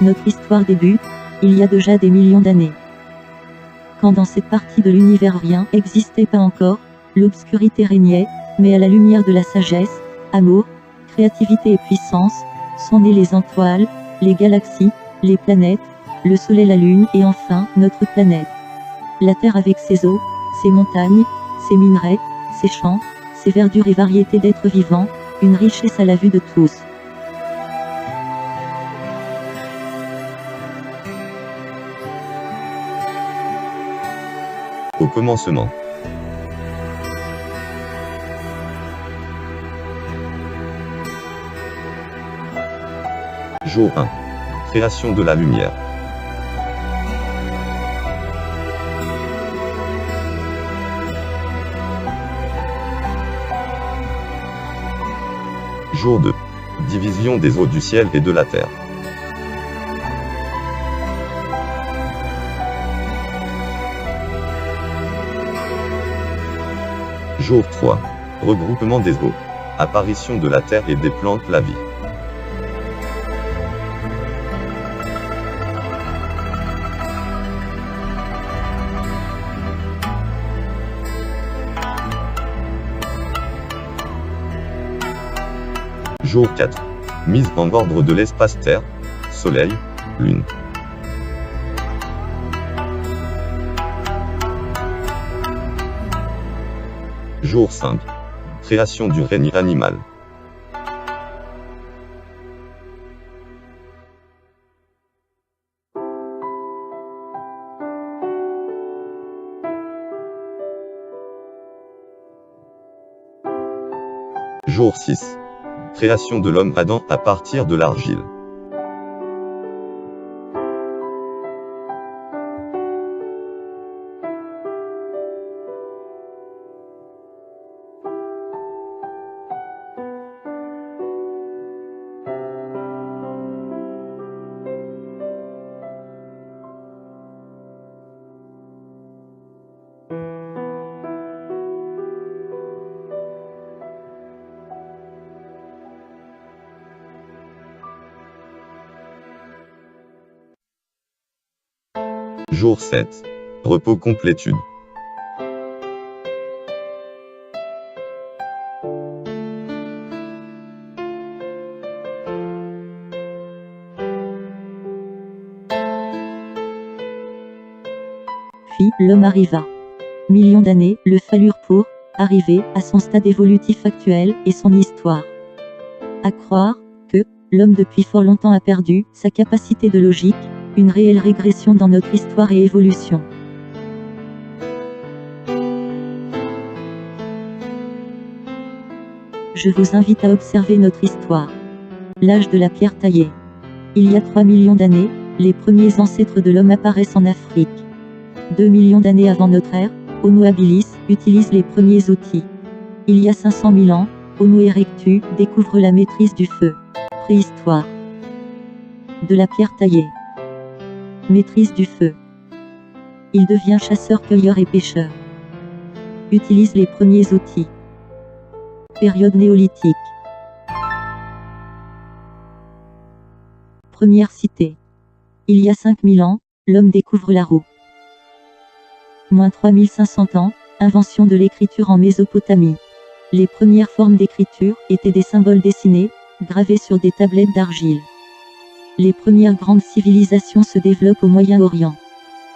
Notre histoire débute, il y a déjà des millions d'années. Quand dans cette partie de l'univers rien n'existait pas encore, l'obscurité régnait, mais à la lumière de la sagesse, amour, créativité et puissance, sont nées les étoiles, les galaxies, les planètes, le soleil, la lune et enfin, notre planète. La Terre avec ses eaux, ses montagnes, ses minerais, ses champs, ses verdures et variétés d'êtres vivants, une richesse à la vue de tous. Au commencement. Jour 1. Création de la lumière. Jour 2. Division des eaux du ciel et de la terre. Jour 3. Regroupement des eaux. Apparition de la terre et des plantes, la vie. Jour 4. Mise en ordre de l'espace Terre, Soleil, Lune. Jour 5. Création du règne animal. Jour 6. Création de l'homme Adam à partir de l'argile. Jour 7. Repos complétude. Puis, l'homme arriva. Millions d'années le falurent pour arriver à son stade évolutif actuel et son histoire. À croire que l'homme depuis fort longtemps a perdu sa capacité de logique, une réelle régression dans notre histoire et évolution. Je vous invite à observer notre histoire. L'âge de la pierre taillée. Il y a 3 millions d'années, les premiers ancêtres de l'homme apparaissent en Afrique. 2 millions d'années avant notre ère, Homo habilis utilise les premiers outils. Il y a 500 000 ans, Homo erectus découvre la maîtrise du feu. Préhistoire. De la pierre taillée. Maîtrise du feu. Il devient chasseur, cueilleur et pêcheur. Utilise les premiers outils. Période néolithique. Première cité. Il y a 5000 ans, l'homme découvre la roue. Moins 3500 ans, invention de l'écriture en Mésopotamie. Les premières formes d'écriture étaient des symboles dessinés, gravés sur des tablettes d'argile. Les premières grandes civilisations se développent au Moyen-Orient.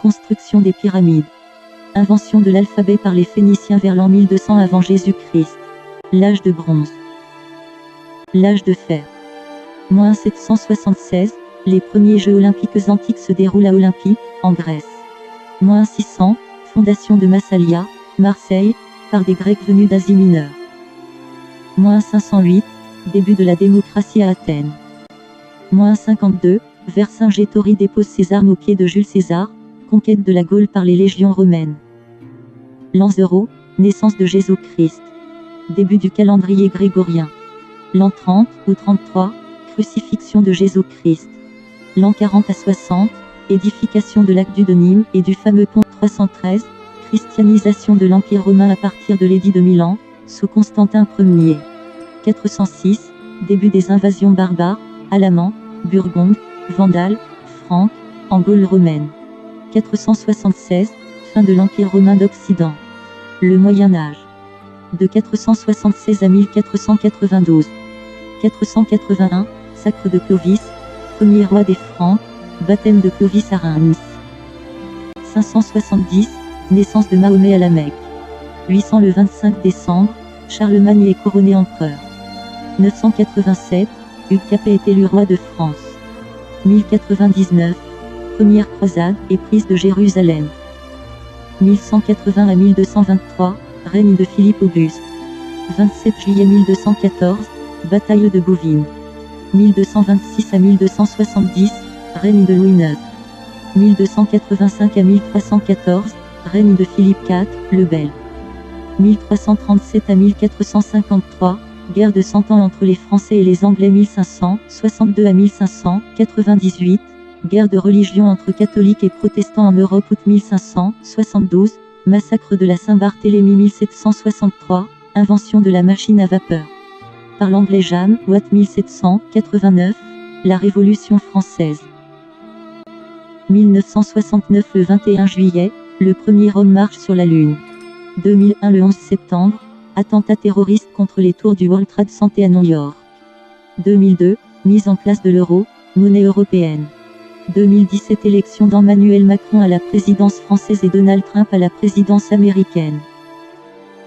Construction des pyramides. Invention de l'alphabet par les Phéniciens vers l'an 1200 avant Jésus-Christ. L'âge de bronze. L'âge de fer. Moins 776, les premiers Jeux olympiques antiques se déroulent à Olympie, en Grèce. Moins 600, fondation de Massalia, Marseille, par des Grecs venus d'Asie mineure. Moins 508, début de la démocratie à Athènes. Moins 52, Vercingétorix dépose ses armes aux pieds de Jules César, conquête de la Gaule par les légions romaines. L'an 0, naissance de Jésus-Christ. Début du calendrier grégorien. L'an 30 ou 33, crucifixion de Jésus-Christ. L'an 40 à 60, édification de l'aqueduc de Nîmes et du fameux pont. 313, christianisation de l'Empire romain à partir de l'édit de Milan, sous Constantin Ier. 406, début des invasions barbares, Alamans, Burgondes, Vandales, Franques, en Gaule romaine. 476, fin de l'Empire romain d'Occident. Le Moyen Âge. De 476 à 1492. 481, sacre de Clovis, premier roi des Francs, baptême de Clovis à Reims. 570, naissance de Mahomet à la Mecque. 800 le 25 décembre, Charlemagne est couronné empereur. 987, Hugues Capet est élu roi de France. 1099, première croisade et prise de Jérusalem. 1180 à 1223, règne de Philippe Auguste. 27 juillet 1214, bataille de Bouvines. 1226 à 1270, règne de Louis IX. 1285 à 1314, règne de Philippe IV, le Bel. 1337 à 1453, guerre de 100 ans entre les Français et les Anglais. 1562 à 1598, guerre de religion entre catholiques et protestants en Europe. Août 1572, massacre de la Saint-Barthélemy. 1763, invention de la machine à vapeur par l'anglais James Watt. 1789, la Révolution française. 1969 le 21 juillet, le premier homme marche sur la Lune. 2001 le 11 septembre, attentat terroriste contre les tours du World Trade Center à New York. 2002, mise en place de l'euro, monnaie européenne. 2017 élection d'Emmanuel Macron à la présidence française et Donald Trump à la présidence américaine.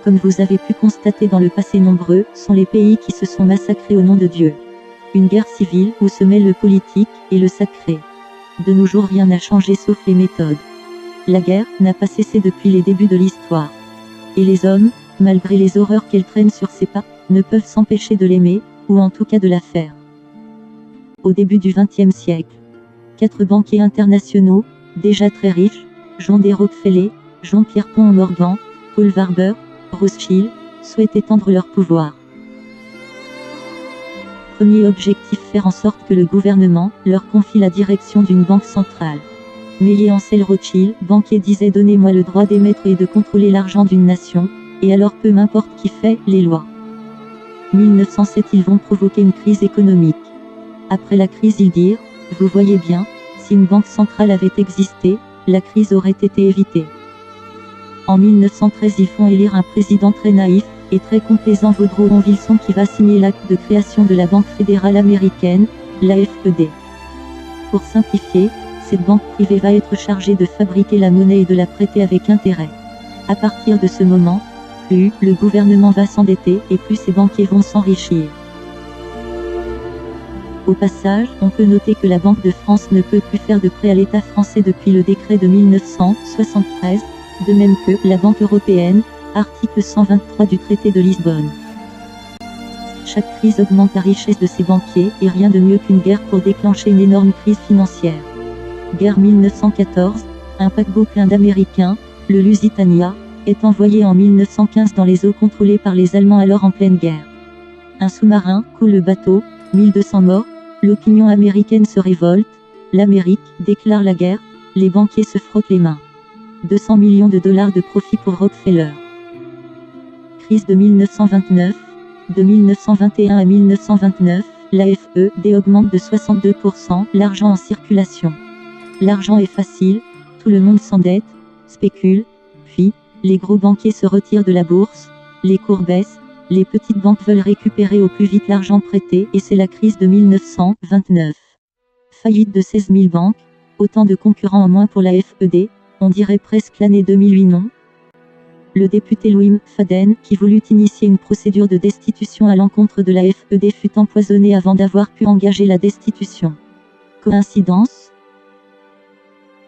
Comme vous avez pu constater dans le passé, nombreux sont les pays qui se sont massacrés au nom de Dieu. Une guerre civile où se mêle le politique et le sacré. De nos jours, rien n'a changé sauf les méthodes. La guerre n'a pas cessé depuis les débuts de l'histoire. Et les hommes, malgré les horreurs qu'elle traîne sur ses pas, ne peuvent s'empêcher de l'aimer, ou en tout cas de la faire. Au début du XXe siècle, 4 banquiers internationaux, déjà très riches, John D. Rockefeller, Jean-Pierre Pont-Morgan, Paul Warburg, Rothschild, souhaitent étendre leur pouvoir. Premier objectif, faire en sorte que le gouvernement leur confie la direction d'une banque centrale. Meyer Ansel Rothschild, banquier, disait: donnez-moi le droit d'émettre et de contrôler l'argent d'une nation, et alors peu m'importe qui fait les lois. 1907, ils vont provoquer une crise économique. Après la crise, ils dirent: vous voyez bien, si une banque centrale avait existé, la crise aurait été évitée. En 1913, ils font élire un président très naïf et très complaisant, Woodrow Wilson, qui va signer l'acte de création de la Banque fédérale américaine, l'AFED. Pour simplifier, cette banque privée va être chargée de fabriquer la monnaie et de la prêter avec intérêt. À partir de ce moment, plus le gouvernement va s'endetter et plus ces banquiers vont s'enrichir. Au passage, on peut noter que la Banque de France ne peut plus faire de prêt à l'État français depuis le décret de 1973, de même que la Banque européenne, article 123 du traité de Lisbonne. Chaque crise augmente la richesse de ces banquiers, et rien de mieux qu'une guerre pour déclencher une énorme crise financière. Guerre 1914, un paquebot plein d'Américains, le Lusitania, est envoyé en 1915 dans les eaux contrôlées par les Allemands, alors en pleine guerre. Un sous-marin coule le bateau, 1200 morts, l'opinion américaine se révolte, l'Amérique déclare la guerre, les banquiers se frottent les mains. 200 millions de dollars de profit pour Rockefeller. Crise de 1929, de 1921 à 1929, l'AFED augmente de 62% l'argent en circulation. L'argent est facile, tout le monde s'endette, spécule, puis, les gros banquiers se retirent de la bourse, les cours baissent, les petites banques veulent récupérer au plus vite l'argent prêté, et c'est la crise de 1929. Faillite de 16 000 banques, autant de concurrents en moins pour la FED, on dirait presque l'année 2008, non? Le député Louis Faden, qui voulut initier une procédure de destitution à l'encontre de la FED, fut empoisonné avant d'avoir pu engager la destitution. Coïncidence?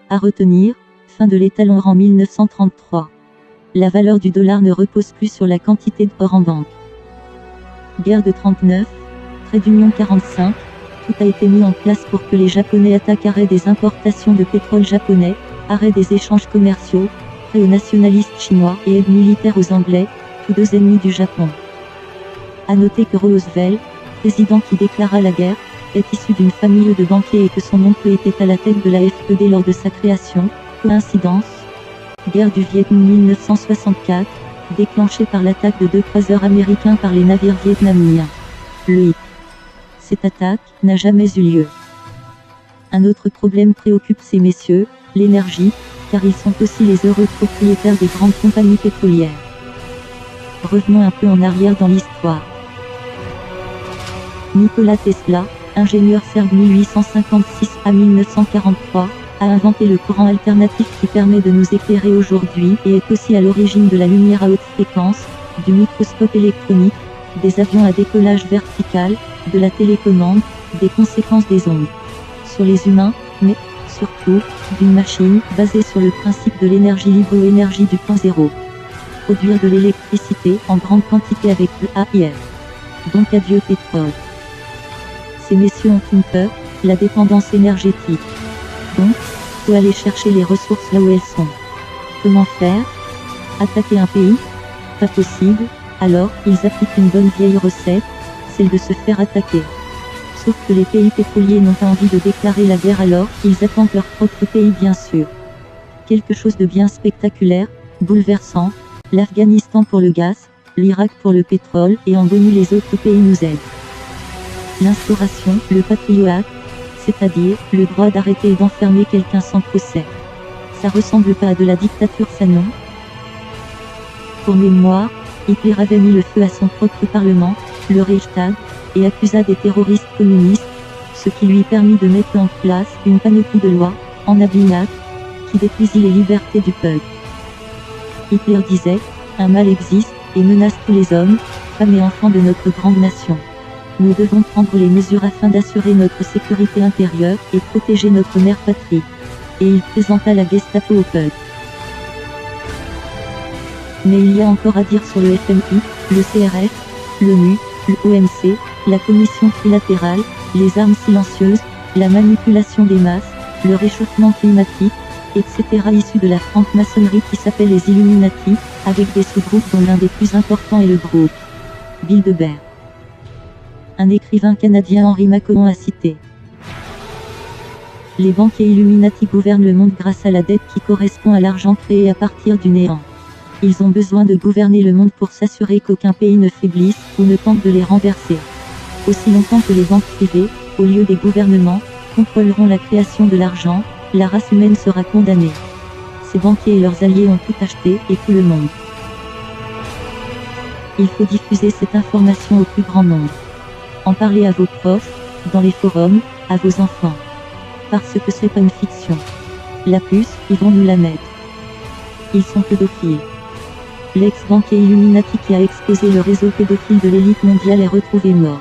À retenir, fin de l'étalon en 1933. La valeur du dollar ne repose plus sur la quantité d'or en banque. Guerre de 39, trait d'union 45, tout a été mis en place pour que les Japonais attaquent. Arrêt des importations de pétrole japonais, arrêt des échanges commerciaux, prêt aux nationalistes chinois et aide militaire aux Anglais, tous deux ennemis du Japon. À noter que Roosevelt, président qui déclara la guerre, est issu d'une famille de banquiers et que son oncle était à la tête de la FED lors de sa création. Coïncidence? Guerre du Vietnam 1964, déclenchée par l'attaque de 2 croiseurs américains par les navires vietnamiens. Le Cette attaque n'a jamais eu lieu. Un autre problème préoccupe ces messieurs, l'énergie, car ils sont aussi les heureux propriétaires des grandes compagnies pétrolières. Revenons un peu en arrière dans l'histoire. Nikola Tesla, ingénieur serbe 1856 à 1943, a inventé le courant alternatif qui permet de nous éclairer aujourd'hui et est aussi à l'origine de la lumière à haute fréquence, du microscope électronique, des avions à décollage vertical, de la télécommande, des conséquences des ondes sur les humains, mais, surtout, d'une machine basée sur le principe de l'énergie libre ou énergie du point zéro. Produire de l'électricité en grande quantité avec le AIR. Donc adieu pétrole. Ces messieurs ont une peur, la dépendance énergétique. Donc, faut aller chercher les ressources là où elles sont. Comment faire? Attaquer un pays? Pas possible, alors ils appliquent une bonne vieille recette, celle de se faire attaquer. Sauf que les pays pétroliers n'ont pas envie de déclarer la guerre, alors ils attendent leur propre pays bien sûr. Quelque chose de bien spectaculaire, bouleversant, l'Afghanistan pour le gaz, l'Irak pour le pétrole et en bonus les autres pays nous aident. L'instauration, le Patriot Act, c'est-à-dire le droit d'arrêter et d'enfermer quelqu'un sans procès. Ça ressemble pas à de la dictature, ça non? Pour mémoire, Hitler avait mis le feu à son propre parlement, le Reichstag, et accusa des terroristes communistes, ce qui lui permit de mettre en place une panoplie de lois, en abinac, qui détruisit les libertés du peuple. Hitler disait, un mal existe, et menace tous les hommes, femmes et enfants de notre grande nation. Nous devons prendre les mesures afin d'assurer notre sécurité intérieure et protéger notre mère patrie. Et il présenta la Gestapo au peuple. Mais il y a encore à dire sur le FMI, le CRF, l'ONU, le OMC, la Commission trilatérale, les armes silencieuses, la manipulation des masses, le réchauffement climatique, etc. issus de la franc-maçonnerie qui s'appelle les Illuminati, avec des sous-groupes dont l'un des plus importants est le groupe Bilderberg. Un écrivain canadien, Henry Macoun, a cité: les banquiers Illuminati gouvernent le monde grâce à la dette qui correspond à l'argent créé à partir du néant. Ils ont besoin de gouverner le monde pour s'assurer qu'aucun pays ne faiblisse ou ne tente de les renverser. Aussi longtemps que les banques privées, au lieu des gouvernements, contrôleront la création de l'argent, la race humaine sera condamnée. Ces banquiers et leurs alliés ont tout acheté et tout le monde. Il faut diffuser cette information au plus grand nombre. En parler à vos profs, dans les forums, à vos enfants. Parce que c'est pas une fiction. La puce, ils vont nous la mettre. Ils sont pédophiles. L'ex-banquier Illuminati qui a exposé le réseau pédophile de l'élite mondiale est retrouvé mort.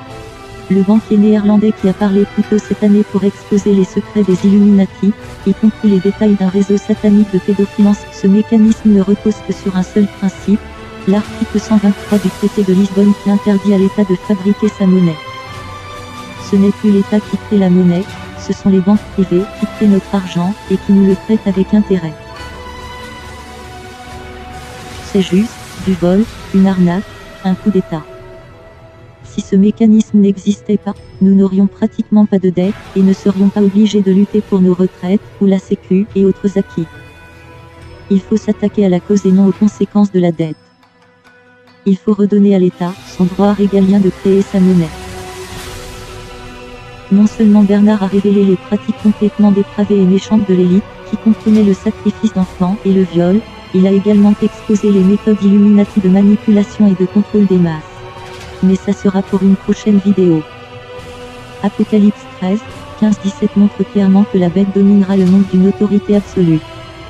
Le banquier néerlandais qui a parlé plus tôt cette année pour exposer les secrets des Illuminati, y compris les détails d'un réseau satanique de pédophiles. Ce mécanisme ne repose que sur un seul principe, l'article 123 du traité de Lisbonne qui interdit à l'État de fabriquer sa monnaie. Ce n'est plus l'État qui crée la monnaie, ce sont les banques privées qui créent notre argent et qui nous le prêtent avec intérêt. C'est juste, du vol, une arnaque, un coup d'État. Si ce mécanisme n'existait pas, nous n'aurions pratiquement pas de dette et ne serions pas obligés de lutter pour nos retraites, ou la sécu et autres acquis. Il faut s'attaquer à la cause et non aux conséquences de la dette. Il faut redonner à l'État son droit régalien de créer sa monnaie. Non seulement Bernard a révélé les pratiques complètement dépravées et méchantes de l'élite, qui comprenaient le sacrifice d'enfants et le viol, il a également exposé les méthodes Illuminati de manipulation et de contrôle des masses. Mais ça sera pour une prochaine vidéo. Apocalypse 13, 15-17 montre clairement que la bête dominera le monde d'une autorité absolue.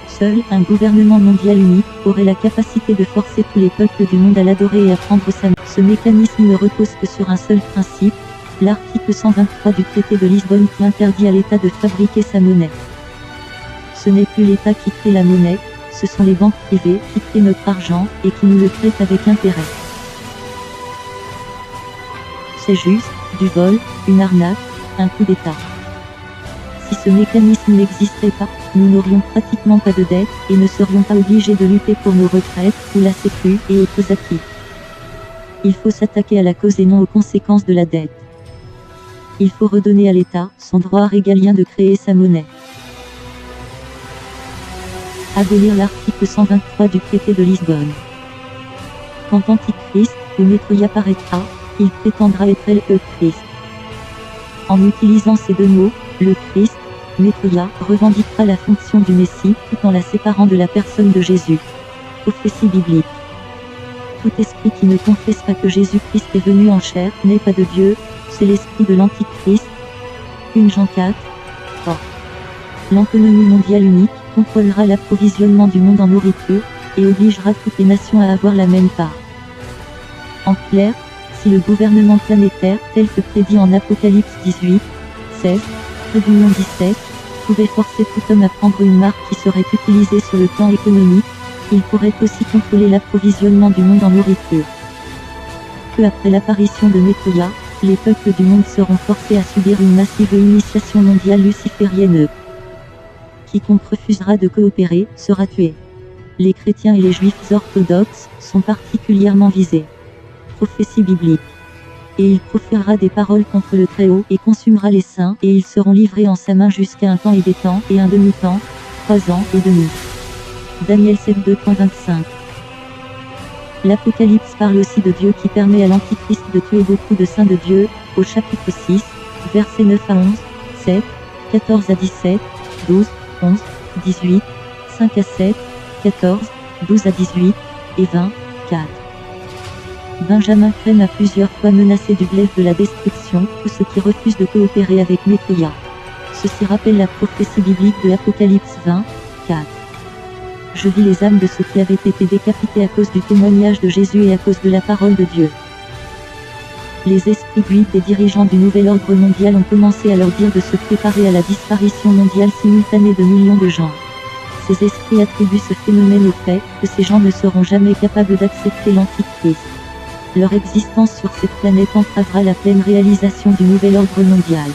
Seul un gouvernement mondial unique aurait la capacité de forcer tous les peuples du monde à l'adorer et à prendre sa main. Ce mécanisme ne repose que sur un seul principe, l'article 123 du traité de Lisbonne qui interdit à l'État de fabriquer sa monnaie. Ce n'est plus l'État qui crée la monnaie, ce sont les banques privées qui créent notre argent et qui nous le prêtent avec intérêt. C'est juste, du vol, une arnaque, un coup d'État. Si ce mécanisme n'existait pas, nous n'aurions pratiquement pas de dette et ne serions pas obligés de lutter pour nos retraites, ou la sécu et autres acquis. Il faut s'attaquer à la cause et non aux conséquences de la dette. Il faut redonner à l'État son droit régalien de créer sa monnaie. Abolir l'article 123 du traité de Lisbonne. Quand Antichrist, ou Métroïa apparaîtra, il prétendra être le Christ. En utilisant ces deux mots, le Christ, Métroïa revendiquera la fonction du Messie tout en la séparant de la personne de Jésus. Prophétie biblique. Tout esprit qui ne confesse pas que Jésus-Christ est venu en chair n'est pas de Dieu, c'est l'esprit de l'Antichrist. 1 Jean 4, 3. L'économie mondiale unique contrôlera l'approvisionnement du monde en nourriture, et obligera toutes les nations à avoir la même part. En clair, si le gouvernement planétaire, tel que prédit en Apocalypse 18, 16, Réunion 17, pouvait forcer tout homme à prendre une marque qui serait utilisée sur le plan économique, il pourrait aussi contrôler l'approvisionnement du monde en nourriture. Peu après l'apparition de Métroïa, les peuples du monde seront forcés à subir une massive initiation mondiale luciférienne. Quiconque refusera de coopérer sera tué. Les chrétiens et les juifs orthodoxes sont particulièrement visés. Prophétie biblique. Et il proférera des paroles contre le Très-Haut et consumera les saints, et ils seront livrés en sa main jusqu'à un temps et des temps, et un demi-temps, 3 ans et demi. Daniel 7, 2.25. L'Apocalypse parle aussi de Dieu qui permet à l'Antichrist de tuer beaucoup de saints de Dieu, au chapitre 6, versets 9 à 11, 7, 14 à 17, 12, 11, 18, 5 à 7, 14, 12 à 18, et 20, 4. Benjamin Crème a plusieurs fois menacé du glaive de la destruction tous ceux qui refusent de coopérer avec Métroïa. Ceci rappelle la prophétie biblique de Apocalypse 20, 4. Je vis les âmes de ceux qui avaient été décapités à cause du témoignage de Jésus et à cause de la parole de Dieu. Les esprits guides des dirigeants du nouvel ordre mondial ont commencé à leur dire de se préparer à la disparition mondiale simultanée de millions de gens. Ces esprits attribuent ce phénomène au fait que ces gens ne seront jamais capables d'accepter l'Antichrist. Leur existence sur cette planète entravera la pleine réalisation du nouvel ordre mondial.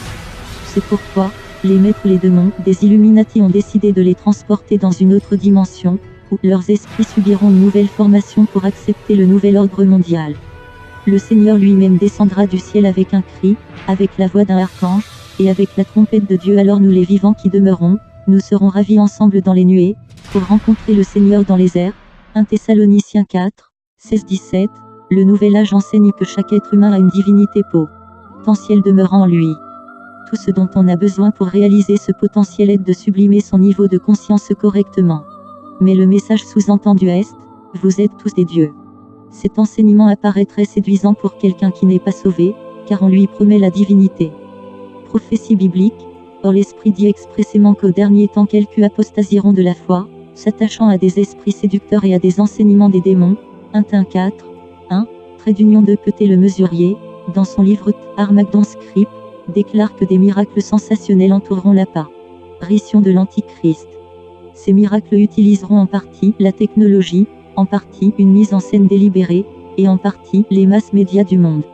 C'est pourquoi, les maîtres les démons des Illuminati ont décidé de les transporter dans une autre dimension, où leurs esprits subiront une nouvelle formation pour accepter le nouvel ordre mondial. Le Seigneur lui-même descendra du ciel avec un cri, avec la voix d'un archange, et avec la trompette de Dieu. Alors nous les vivants qui demeurons, nous serons ravis ensemble dans les nuées, pour rencontrer le Seigneur dans les airs. 1 Thessaloniciens 4, 16-17. Le nouvel âge enseigne que chaque être humain a une divinité potentielle demeurant en lui. Tout ce dont on a besoin pour réaliser ce potentiel est de sublimer son niveau de conscience correctement. Mais le message sous-entendu est, vous êtes tous des dieux. Cet enseignement apparaît très séduisant pour quelqu'un qui n'est pas sauvé, car on lui promet la divinité. Prophétie biblique. Or l'Esprit dit expressément qu'au dernier temps quelques apostasieront de la foi, s'attachant à des esprits séducteurs et à des enseignements des démons. 1 4, 1, trait d'union de Petit le mesurier, dans son livre Armageddon Script, déclare que des miracles sensationnels entoureront l'apparition de l'Antichrist. Ces miracles utiliseront en partie la technologie, en partie une mise en scène délibérée, et en partie les masses médias du monde.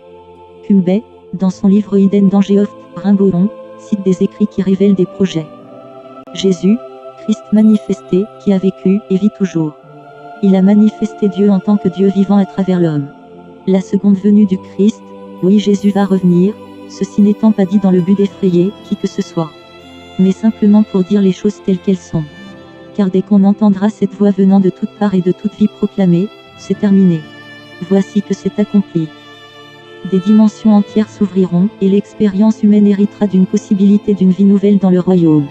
Cumbey, dans son livre Hidden Danger of Rimbaudon, cite des écrits qui révèlent des projets. Jésus, Christ manifesté, qui a vécu et vit toujours. Il a manifesté Dieu en tant que Dieu vivant à travers l'homme. La seconde venue du Christ, oui Jésus va revenir, ceci n'étant pas dit dans le but d'effrayer qui que ce soit, mais simplement pour dire les choses telles qu'elles sont. Car dès qu'on entendra cette voix venant de toutes parts et de toute vie proclamée, c'est terminé. Voici que c'est accompli. Des dimensions entières s'ouvriront, et l'expérience humaine héritera d'une possibilité d'une vie nouvelle dans le royaume.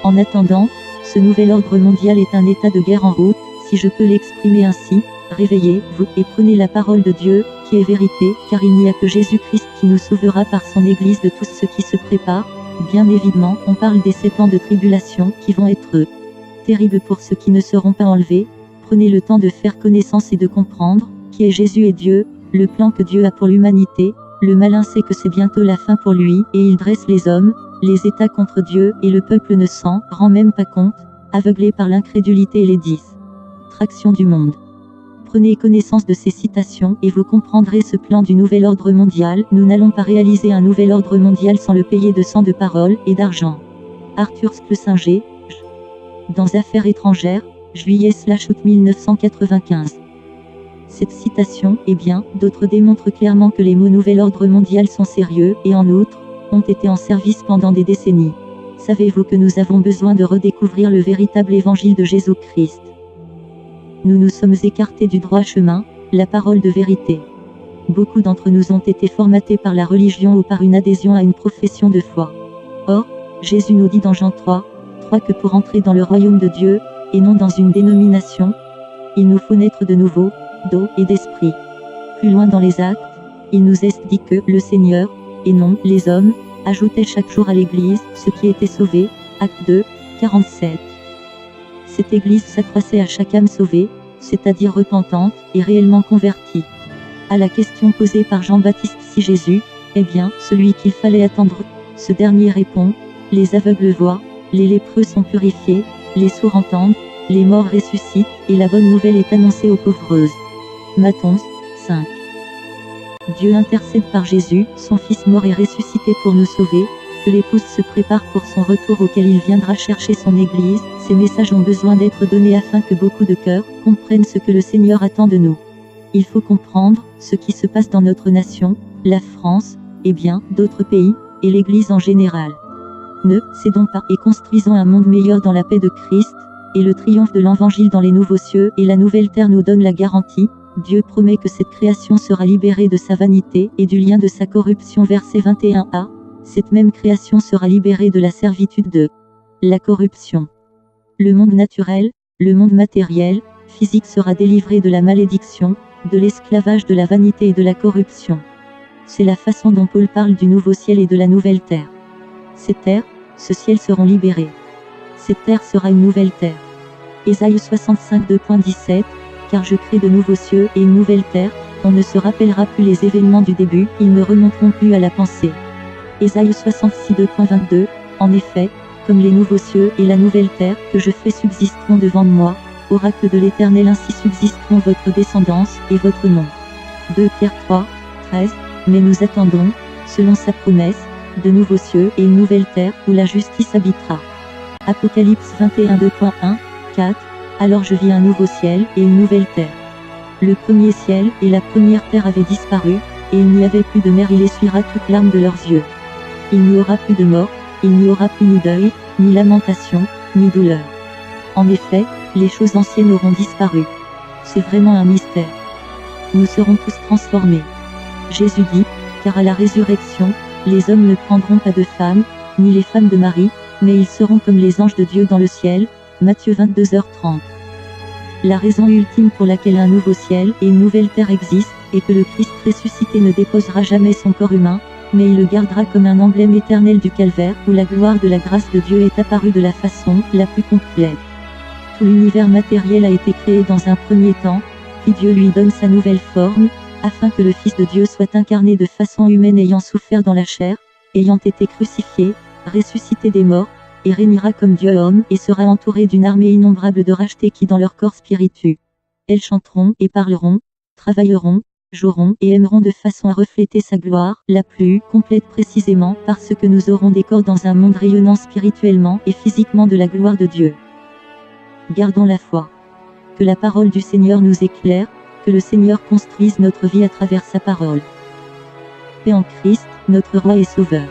En attendant, ce nouvel ordre mondial est un état de guerre en route, si je peux l'exprimer ainsi. Réveillez-vous et prenez la parole de Dieu, qui est vérité, car il n'y a que Jésus-Christ qui nous sauvera par son Église de tout ce qui se prépare. Bien évidemment, on parle des 7 ans de tribulation qui vont être terribles pour ceux qui ne seront pas enlevés. Prenez le temps de faire connaissance et de comprendre qui est Jésus et Dieu, le plan que Dieu a pour l'humanité. Le malin sait que c'est bientôt la fin pour lui, et il dresse les hommes, les États contre Dieu, et le peuple ne s'en rend même pas compte, aveuglé par l'incrédulité et les distractions du monde. Prenez connaissance de ces citations et vous comprendrez ce plan du nouvel ordre mondial. Nous n'allons pas réaliser un nouvel ordre mondial sans le payer de sang, de paroles et d'argent. Arthur Schlesinger, dans Affaires étrangères, juillet/août 1995. Cette citation, et bien d'autres démontrent clairement que les mots nouvel ordre mondial sont sérieux, et en outre, ont été en service pendant des décennies. Savez-vous que nous avons besoin de redécouvrir le véritable évangile de Jésus-Christ? Nous nous sommes écartés du droit chemin, la parole de vérité. Beaucoup d'entre nous ont été formatés par la religion ou par une adhésion à une profession de foi. Or, Jésus nous dit dans Jean 3 que pour entrer dans le royaume de Dieu, et non dans une dénomination, il nous faut naître de nouveau, d'eau et d'esprit. Plus loin dans les actes, il nous est dit que le Seigneur, et non les hommes, ajoutait chaque jour à l'Église ceux qui étaient sauvés. Acte 2, 47. Cette Église s'accroissait à chaque âme sauvée, c'est-à-dire repentante et réellement convertie. À la question posée par Jean-Baptiste si Jésus est bien celui qu'il fallait attendre, ce dernier répond, les aveugles voient, les lépreux sont purifiés, les sourds entendent, les morts ressuscitent, et la bonne nouvelle est annoncée aux pauvres. Matthieu 5. Dieu intercède par Jésus, son Fils mort et ressuscité pour nous sauver, que l'épouse se prépare pour son retour auquel il viendra chercher son Église. Ces messages ont besoin d'être donnés afin que beaucoup de cœurs comprennent ce que le Seigneur attend de nous. Il faut comprendre ce qui se passe dans notre nation, la France, et bien d'autres pays, et l'Église en général. Ne cédons pas et construisons un monde meilleur dans la paix de Christ, et le triomphe de l'Évangile dans les nouveaux cieux et la nouvelle terre nous donne la garantie. Dieu promet que cette création sera libérée de sa vanité et du lien de sa corruption. Verset 21a. Cette même création sera libérée de la servitude de la corruption. Le monde naturel, le monde matériel, physique sera délivré de la malédiction, de l'esclavage de la vanité et de la corruption. C'est la façon dont Paul parle du nouveau ciel et de la nouvelle terre. Ces terres, ce ciel seront libérés. Cette terre sera une nouvelle terre. Ésaïe 65 2.17. Car je crée de nouveaux cieux et une nouvelle terre, on ne se rappellera plus les événements du début, ils ne remonteront plus à la pensée. Ésaïe 66 2.22. En effet, comme les nouveaux cieux et la nouvelle terre que je fais subsisteront devant moi, oracle de l'Éternel, ainsi subsisteront votre descendance et votre nom. 2 Pierre 3, 13. Mais nous attendons, selon sa promesse, de nouveaux cieux et une nouvelle terre où la justice habitera. Apocalypse 21 2.1, 4. Alors je vis un nouveau ciel et une nouvelle terre. Le premier ciel et la première terre avaient disparu, et il n'y avait plus de mer, il essuiera toute larme de leurs yeux. Il n'y aura plus de mort, il n'y aura plus ni deuil, ni lamentation, ni douleur. En effet, les choses anciennes auront disparu. C'est vraiment un mystère. Nous serons tous transformés. Jésus dit, car à la résurrection, les hommes ne prendront pas de femmes, ni les femmes de Marie, mais ils seront comme les anges de Dieu dans le ciel. Matthieu 22h30. La raison ultime pour laquelle un nouveau ciel et une nouvelle terre existent, est que le Christ ressuscité ne déposera jamais son corps humain, mais il le gardera comme un emblème éternel du calvaire, où la gloire de la grâce de Dieu est apparue de la façon la plus complète. Tout l'univers matériel a été créé dans un premier temps, puis Dieu lui donne sa nouvelle forme, afin que le Fils de Dieu soit incarné de façon humaine, ayant souffert dans la chair, ayant été crucifié, ressuscité des morts, et régnera comme Dieu homme, et sera entouré d'une armée innombrable de rachetés qui dans leur corps spirituel. Elles chanteront et parleront, travailleront, joueront et aimeront de façon à refléter sa gloire, la plus complète précisément parce que nous aurons des corps dans un monde rayonnant spirituellement et physiquement de la gloire de Dieu. Gardons la foi. Que la parole du Seigneur nous éclaire, que le Seigneur construise notre vie à travers sa parole. Paix en Christ, notre roi et sauveur.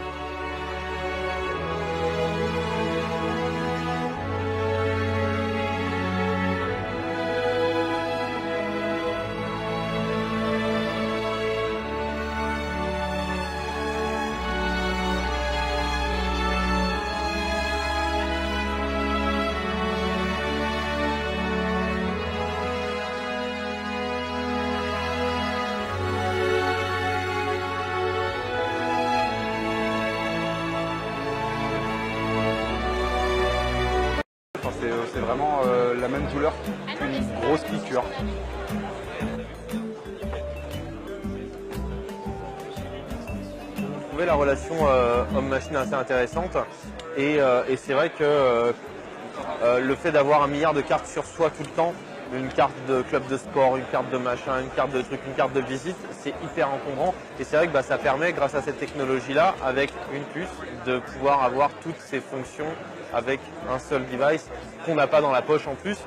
C'est vraiment la même douleur qu'une grosse piqûre. Je trouvais la relation homme-machine assez intéressante et c'est vrai que le fait d'avoir 1 milliard de cartes sur soi tout le temps, une carte de club de sport, une carte de machin, une carte de truc, une carte de visite, c'est hyper encombrant et c'est vrai que ça permet, grâce à cette technologie-là, avec une puce, de pouvoir avoir toutes ces fonctions avec un seul device qu'on n'a pas dans la poche en plus.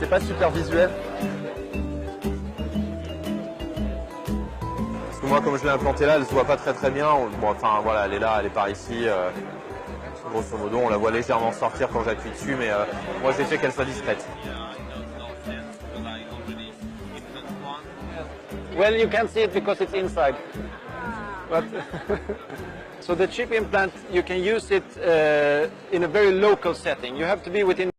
C'est pas super visuel. Parce que moi, comme je l'ai implantée là, elle se voit pas très bien. Bon, enfin voilà, elle est là, elle est par ici. Grosso modo, on la voit légèrement sortir quand j'appuie dessus, mais moi j'ai fait qu'elle soit discrète. Well, you can't see it because it's inside. But so the chip implant, you can use it in a very local setting. You have to be within